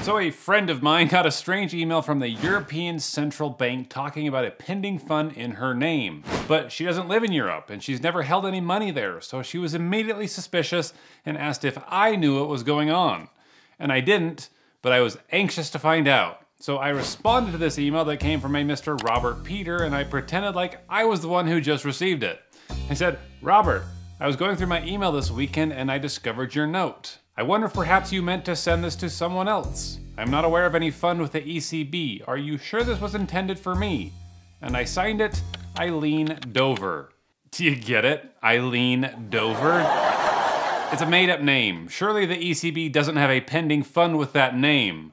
So a friend of mine got a strange email from the European Central Bank talking about a pending fund in her name. But she doesn't live in Europe and she's never held any money there, so she was immediately suspicious and asked if I knew what was going on. And I didn't, but I was anxious to find out. So I responded to this email that came from a Mr. Robert Peter, and I pretended like I was the one who just received it. I said, "Robert, I was going through my email this weekend and I discovered your note. I wonder if perhaps you meant to send this to someone else. I'm not aware of any fund with the ECB. Are you sure this was intended for me?" And I signed it, Eileen Dover. Do you get it? Eileen Dover? It's a made-up name. Surely the ECB doesn't have a pending fund with that name.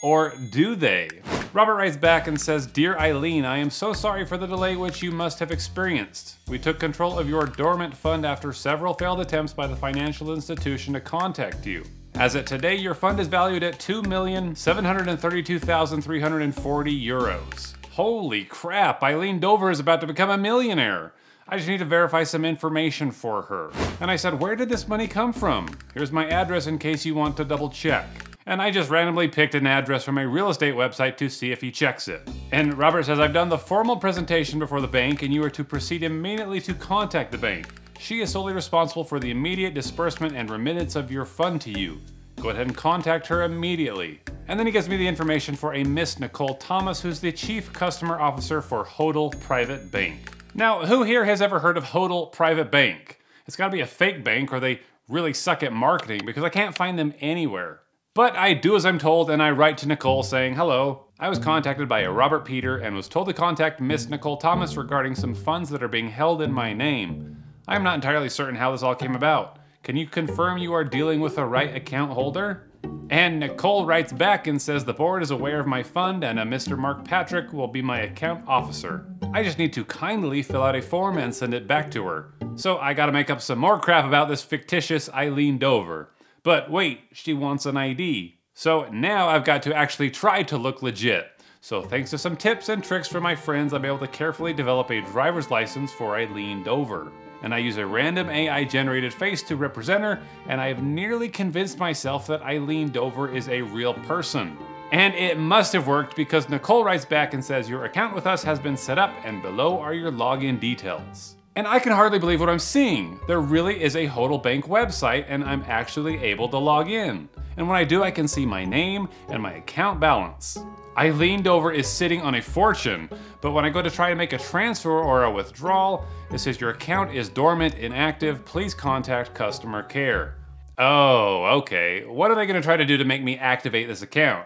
Or do they? Robert writes back and says, "Dear Eileen, I am so sorry for the delay which you must have experienced. We took control of your dormant fund after several failed attempts by the financial institution to contact you. As of today, your fund is valued at €2,732,340. Holy crap, Eileen Dover is about to become a millionaire. I just need to verify some information for her." And I said, "Where did this money come from? Here's my address in case you want to double check." And I just randomly picked an address from a real estate website to see if he checks it. And Robert says, "I've done the formal presentation before the bank and you are to proceed immediately to contact the bank. She is solely responsible for the immediate disbursement and remittance of your fund to you. Go ahead and contact her immediately." And then he gives me the information for a Miss Nicole Thomas, who's the Chief Customer Officer for Hodel Private Bank. Now, who here has ever heard of Hodel Private Bank? It's gotta be a fake bank or they really suck at marketing because I can't find them anywhere. But I do as I'm told and I write to Nicole saying, "Hello, I was contacted by a Robert Peter and was told to contact Miss Nicole Thomas regarding some funds that are being held in my name. I am not entirely certain how this all came about. Can you confirm you are dealing with the right account holder?" And Nicole writes back and says, "The board is aware of my fund and a Mr. Mark Patrick will be my account officer. I just need to kindly fill out a form and send it back to her." So I gotta make up some more crap about this fictitious Eileen Dover. But wait, she wants an ID. So now I've got to actually try to look legit. So thanks to some tips and tricks from my friends, I'm able to carefully develop a driver's license for Eileen Dover. And I use a random AI generated face to represent her, and I have nearly convinced myself that Eileen Dover is a real person. And it must have worked because Nicole writes back and says, "Your account with us has been set up and below are your login details." And I can hardly believe what I'm seeing. There really is a Hodel Bank website and I'm actually able to log in. And when I do, I can see my name and my account balance. Eileen Dover is sitting on a fortune, but when I go to try to make a transfer or a withdrawal, it says your account is dormant, inactive, please contact customer care. Oh, okay. What are they gonna try to do to make me activate this account?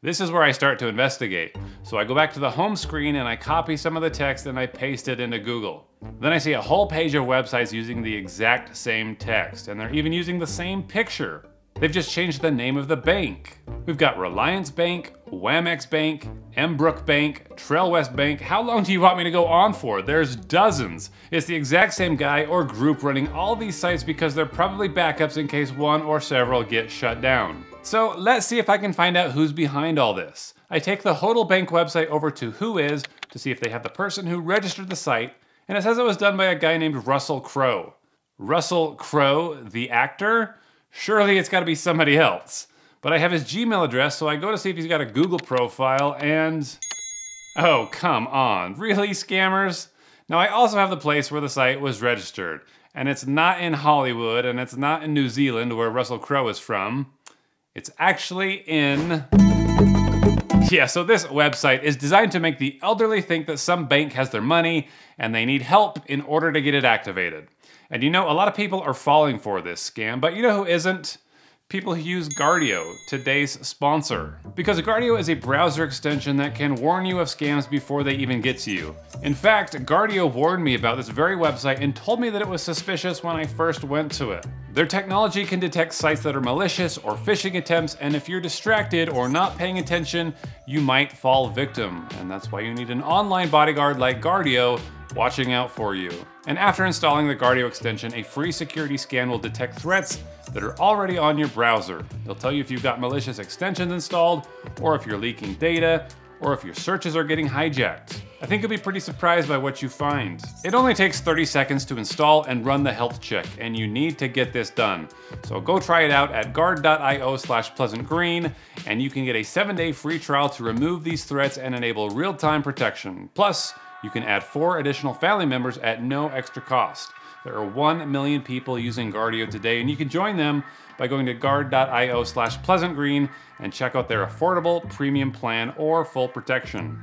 This is where I start to investigate. So I go back to the home screen and I copy some of the text and I paste it into Google. Then I see a whole page of websites using the exact same text, and they're even using the same picture. They've just changed the name of the bank. We've got Reliance Bank, Wamex Bank, Mbrook Bank, Trail West Bank. How long do you want me to go on for? There's dozens. It's the exact same guy or group running all these sites because they're probably backups in case one or several get shut down. So let's see if I can find out who's behind all this. I take the Hodel Bank website over to Whois to see if they have the person who registered the site, and it says it was done by a guy named Russell Crowe. Russell Crowe, the actor? Surely it's gotta be somebody else. But I have his Gmail address, so I go to see if he's got a Google profile and... oh, come on. Really, scammers? Now I also have the place where the site was registered, and it's not in Hollywood, and it's not in New Zealand where Russell Crowe is from. It's actually in... yeah, so this website is designed to make the elderly think that some bank has their money and they need help in order to get it activated. And you know, a lot of people are falling for this scam, but you know who isn't? People who use Guardio, today's sponsor. Because Guardio is a browser extension that can warn you of scams before they even get to you. In fact, Guardio warned me about this very website and told me that it was suspicious when I first went to it. Their technology can detect sites that are malicious or phishing attempts, and if you're distracted or not paying attention, you might fall victim. And that's why you need an online bodyguard like Guardio watching out for you. And after installing the Guardio extension, a free security scan will detect threats that are already on your browser. They'll tell you if you've got malicious extensions installed, or if you're leaking data, or if your searches are getting hijacked. I think you'll be pretty surprised by what you find. It only takes 30 seconds to install and run the health check, and you need to get this done. So go try it out at guard.io/pleasantgreen, and you can get a 7-day free trial to remove these threats and enable real-time protection. Plus, you can add 4 additional family members at no extra cost. There are 1 million people using Guardio today, and you can join them by going to guard.io/pleasantgreen and check out their affordable premium plan or full protection.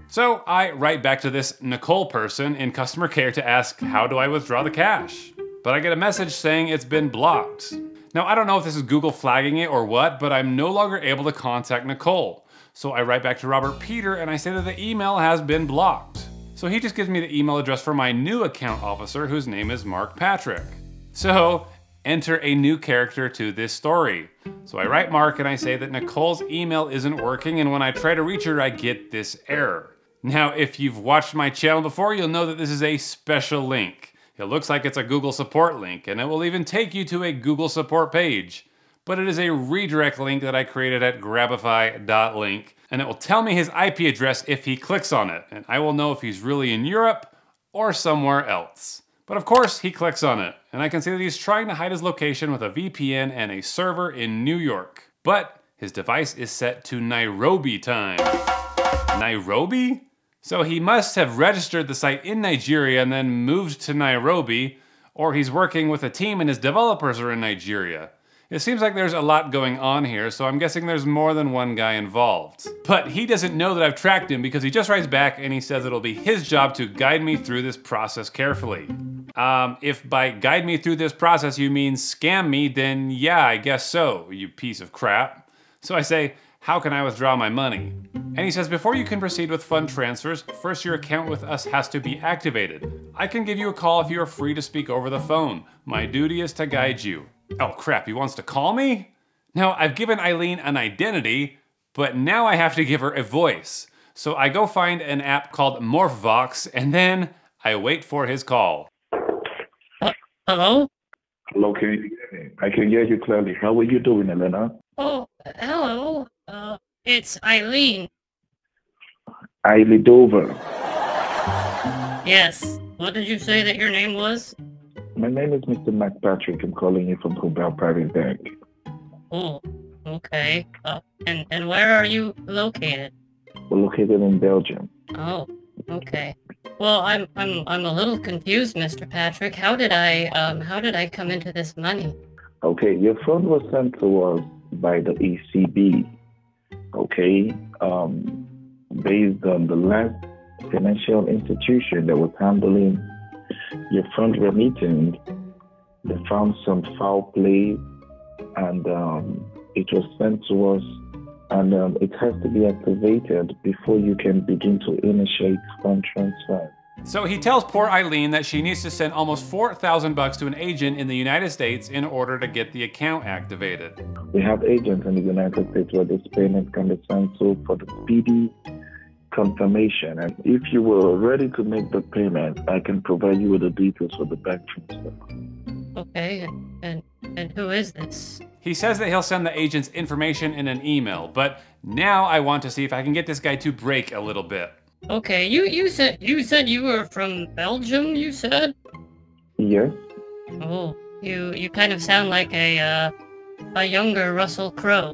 So I write back to this Nicole person in customer care to ask, how do I withdraw the cash? But I get a message saying it's been blocked. Now I don't know if this is Google flagging it or what, but I'm no longer able to contact Nicole. So I write back to Robert Peter and I say that the email has been blocked. So he just gives me the email address for my new account officer, whose name is Mark Patrick. So enter a new character to this story. So I write Mark and I say that Nicole's email isn't working, and when I try to reach her, I get this error. Now, if you've watched my channel before, you'll know that this is a special link. It looks like it's a Google support link, and it will even take you to a Google support page. But it is a redirect link that I created at grabify.link, and it will tell me his IP address if he clicks on it, and I will know if he's really in Europe or somewhere else. But of course, he clicks on it, and I can see that he's trying to hide his location with a VPN and a server in New York. But his device is set to Nairobi time. Nairobi? So he must have registered the site in Nigeria and then moved to Nairobi, or he's working with a team and his developers are in Nigeria. It seems like there's a lot going on here, so I'm guessing there's more than one guy involved. But he doesn't know that I've tracked him because he just writes back and he says it'll be his job to guide me through this process carefully. If by guide me through this process you mean scam me, then yeah, I guess so, you piece of crap. So I say, how can I withdraw my money? And he says, before you can proceed with fund transfers, first your account with us has to be activated. I can give you a call if you are free to speak over the phone. My duty is to guide you. Oh crap, he wants to call me? Now, I've given Eileen an identity, but now I have to give her a voice. So I go find an app called MorphVox, and then I wait for his call. Hello? Hello, can you hear me? I can hear you clearly. How are you doing, Elena? Oh, hello. It's Eileen. Eileen Dover. Yes. What did you say that your name was? My name is Mr. Mac Patrick. I'm calling you from Cobell Private Bank. Oh, okay. And where are you located? We're located in Belgium. Oh, okay. Well, I'm a little confused, Mr. Patrick. How did I come into this money? Okay, your fund was sent to us by the ECB. Okay, based on the last financial institution that was handling your fund remittance, they found some foul play, and it was sent to us, and it has to be activated before you can begin to initiate fund transfer. So he tells poor Eileen that she needs to send almost $4,000 to an agent in the United States in order to get the account activated. We have agents in the United States where this payment can be sent to for the speedy confirmation. And if you were ready to make the payment, I can provide you with the details for the bank transfer. Okay, and who is this? He says that he'll send the agent's information in an email, but now I want to see if I can get this guy to break a little bit. Okay, you said you were from Belgium, you said? Yes. Oh, you kind of sound like a younger Russell Crowe.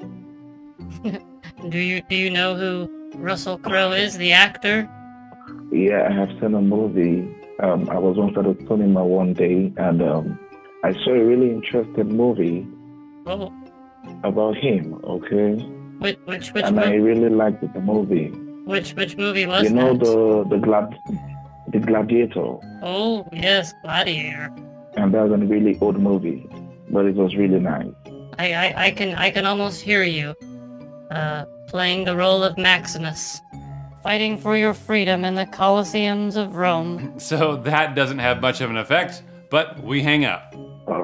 Do you know who Russell Crowe is, the actor? Yeah, I have seen a movie. I was once at a cinema one day, and I saw a really interesting movie about him. Okay. Which and I really liked the movie. Which movie was that? You know the Gladiator. Oh yes, Gladiator. And that was a really old movie, but it was really nice. I can almost hear you, playing the role of Maximus, fighting for your freedom in the Colosseums of Rome. So that doesn't have much of an effect, but we hang up. All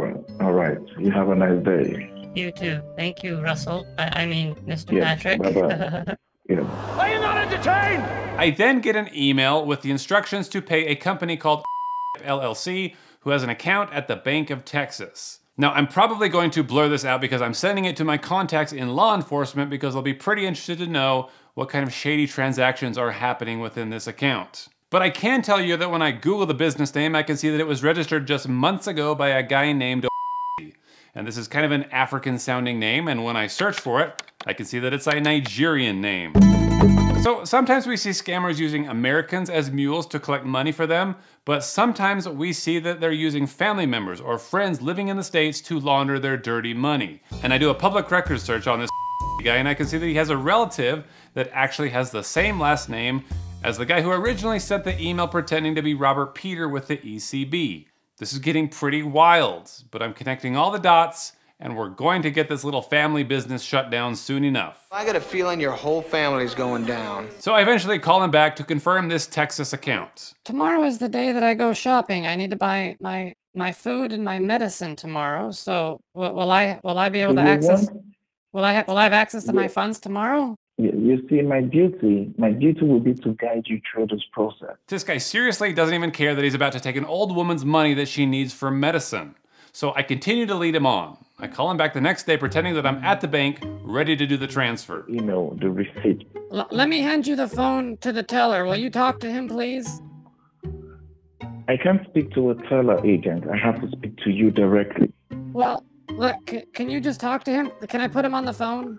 right. You have a nice day. You too. Thank you, Russell. I mean, Mr. Patrick. Bye-bye. Yeah. Are you not entertained? I then get an email with the instructions to pay a company called LLC who has an account at the Bank of Texas. Now, I'm probably going to blur this out because I'm sending it to my contacts in law enforcement because they'll be pretty interested to know what kind of shady transactions are happening within this account. But I can tell you that when I Google the business name, I can see that it was registered just months ago by a guy named and this is kind of an African sounding name, and when I search for it, I can see that it's a Nigerian name. So sometimes we see scammers using Americans as mules to collect money for them, but sometimes we see that they're using family members or friends living in the States to launder their dirty money. And I do a public records search on this guy, and I can see that he has a relative that actually has the same last name as the guy who originally sent the email pretending to be Robert Peter with the ECB. This is getting pretty wild, but I'm connecting all the dots, and we're going to get this little family business shut down soon enough. I got a feeling your whole family's going down. So I eventually call him back to confirm this Texas account. Tomorrow is the day that I go shopping. I need to buy my food and my medicine tomorrow. So will I be able to access? Will I have access to my funds tomorrow? You see, my duty will be to guide you through this process. This guy seriously doesn't even care that he's about to take an old woman's money that she needs for medicine. So I continue to lead him on. I call him back the next day pretending that I'm at the bank, ready to do the transfer. You know, the receipt. Let me hand you the phone to the teller. Will you talk to him, please? I can't speak to a teller agent. I have to speak to you directly. Well, look, can you just talk to him? Can I put him on the phone?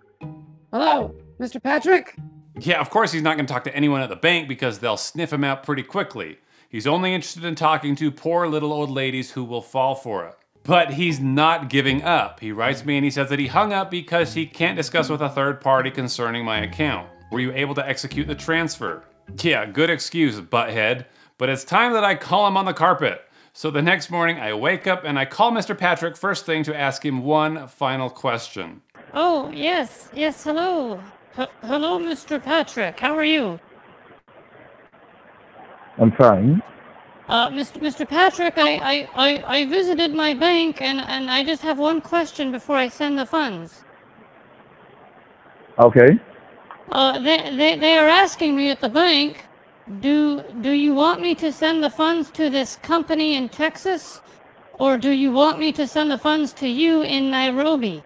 Hello, Mr. Patrick? Yeah, of course he's not going to talk to anyone at the bank because they'll sniff him out pretty quickly. He's only interested in talking to poor little old ladies who will fall for it. But he's not giving up. He writes me and he says that he hung up because he can't discuss with a third party concerning my account. Were you able to execute the transfer? Yeah, good excuse, butthead. But it's time that I call him on the carpet. So the next morning I wake up and I call Mr. Patrick first thing to ask him one final question. Oh, yes, hello. Hello, Mr. Patrick. How are you? I'm fine. Mr. Patrick, I visited my bank and I just have one question before I send the funds. Okay. They are asking me at the bank, do you want me to send the funds to this company in Texas, or do you want me to send the funds to you in Nairobi?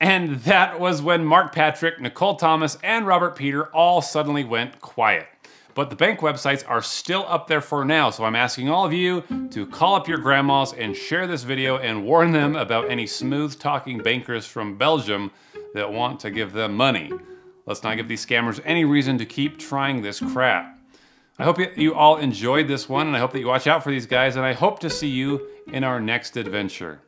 And that was when Mark Patrick, Nicole Thomas, and Robert Peter all suddenly went quiet. But the bank websites are still up there for now, so I'm asking all of you to call up your grandmas and share this video and warn them about any smooth-talking bankers from Belgium that want to give them money. Let's not give these scammers any reason to keep trying this crap. I hope you all enjoyed this one, and I hope that you watch out for these guys, and I hope to see you in our next adventure.